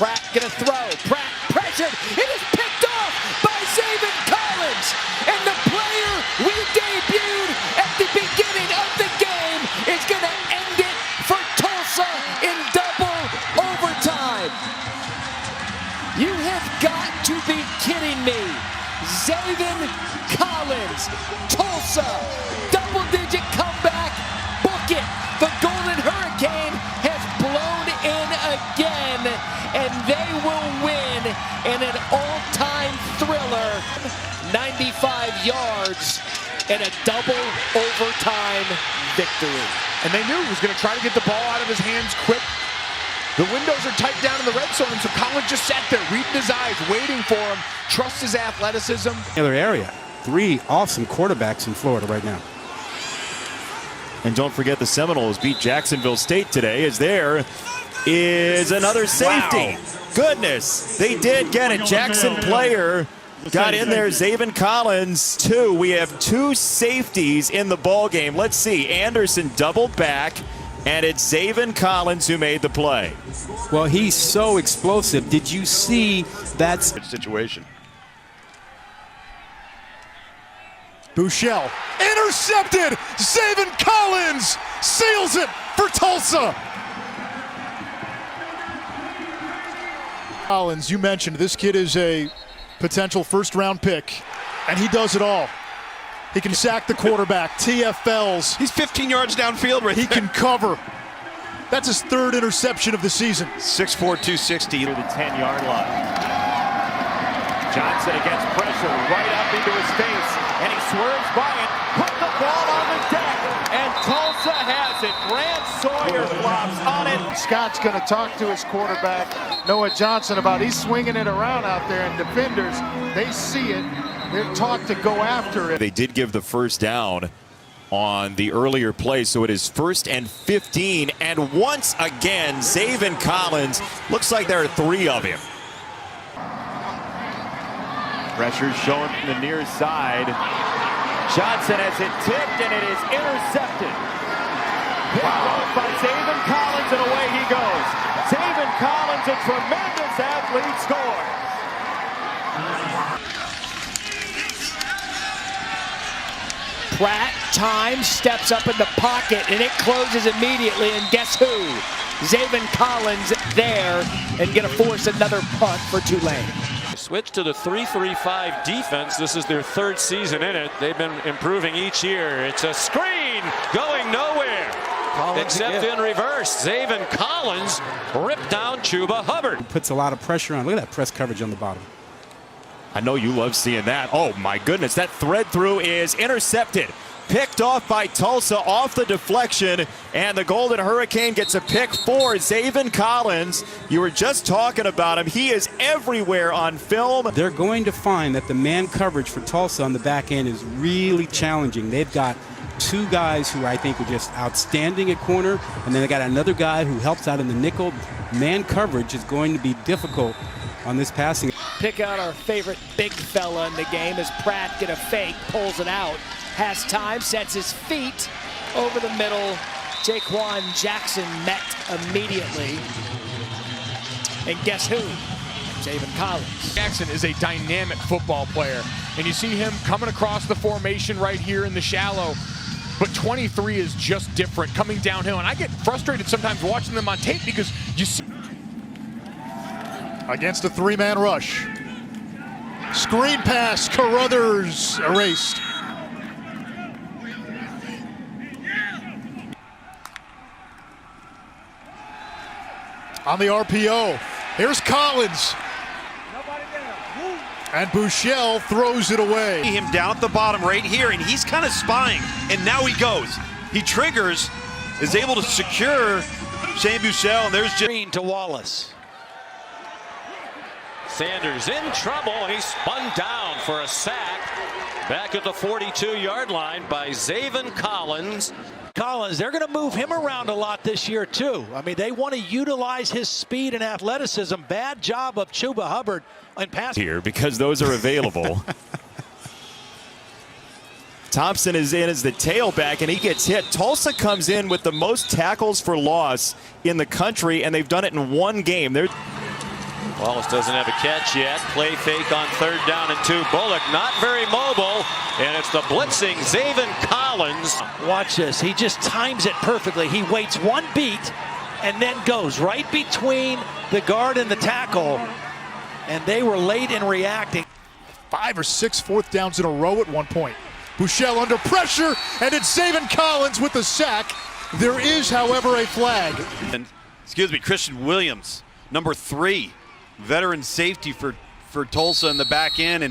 Pratt gonna throw. Pratt pressured. It is picked off by Zaven Collins. And the player we debuted at the beginning of the game is gonna end it for Tulsa in double overtime. You have got to be kidding me. Zaven Collins, Tulsa, double-digit comeback, book it. The Golden Hurricane has blown in again, and they will win in an all-time thriller, 95 yards in a double overtime victory. And they knew he was going to try to get the ball out of his hands quick. The windows are tight down in the red zone, so Collins just sat there, reading his eyes, waiting for him, trusts his athleticism. Other area. 3 awesome quarterbacks in Florida right now. And don't forget the Seminoles beat Jacksonville State today, as there is another safety. Wow. Goodness, they did get a Jackson player. Got in there, Zaven Collins, 2. We have 2 safeties in the ball game. Let's see, Anderson doubled back, and it's Zaven Collins who made the play. Well, he's so explosive. Did you see that situation? Bouchel, intercepted! Zaven Collins seals it for Tulsa! Collins, you mentioned this kid is a potential first-round pick, and he does it all. He can sack the quarterback, TFLs. He's 15 yards downfield right He there. can cover. That's his 3rd interception of the season. 6'4", 260. To the 10-yard line. Johnson against pressure, right up into his face, and he swerves by it, put the ball on the deck, and Tulsa has it. Grant Sawyer flops on it. Scott's going to talk to his quarterback, Noah Johnson, about he's swinging it around out there, and defenders, they see it. They're taught to go after it. They did give the first down on the earlier play, so it is 1st and 15, and once again, Zaven Collins, looks like there are 3 of him. Pressure showing from the near side. Johnson has it tipped, and it is intercepted. Picked off by Zaven Collins, and away he goes. Zaven Collins, a tremendous athlete, scores. Pratt, time, steps up in the pocket, and it closes immediately, and guess who? Zaven Collins there, and gonna force another punt for Tulane. Switch to the 3-3-5 defense. This is their 3rd season in it. They've been improving each year. It's a screen going nowhere. Collins except again. in reverse. Zaven Collins ripped down Chuba Hubbard. puts a lot of pressure on? Look at that press coverage on the bottom. I know you love seeing that. Oh my goodness, that thread through is intercepted. Picked off by Tulsa off the deflection, and the Golden Hurricane gets a pick for Zaven Collins. You were just talking about him. He is everywhere on film. They're going to find that the man coverage for Tulsa on the back end is really challenging. They've got 2 guys who I think are just outstanding at corner, and then they got another guy who helps out in the nickel. Man coverage is going to be difficult on this passing. Pick out our favorite big fella in the game as Pratt get a fake, pulls it out, has time, sets his feet over the middle. Jaquan Jackson met immediately. And guess who? Zaven Collins. Jackson is a dynamic football player, and you see him coming across the formation right here in the shallow. But 23 is just different, coming downhill, and I get frustrated sometimes watching them on tape because you see against a 3-man rush. Screen pass, Carruthers erased. On the RPO, here's Collins. And Bouchel throws it away. Him down at the bottom right here, and he's kind of spying, and now he goes. He triggers, is able to secure Shane Bouchel, and there's just Green to Wallace. Sanders in trouble, and he's spun down for a sack. Back at the 42-yard line by Zaven Collins. Collins, they're going to move him around a lot this year, too. I mean, they want to utilize his speed and athleticism. Bad job of Chuba Hubbard on pass. Here, because those are available. Thompson is in as the tailback, and he gets hit. Tulsa comes in with the most tackles for loss in the country, and they've done it in 1 game. Wallace doesn't have a catch yet. Play fake on 3rd down and 2. Bullock not very mobile, and it's the blitzing Zaven Collins. Watch this. He just times it perfectly. He waits one beat and then goes right between the guard and the tackle. And they were late in reacting. 5 or 6 4th downs in a row at one point. Bouchel under pressure, and it's Zaven Collins with the sack. There is, however, a flag. And, Christian Williams, number 3, veteran safety for Tulsa in the back end, and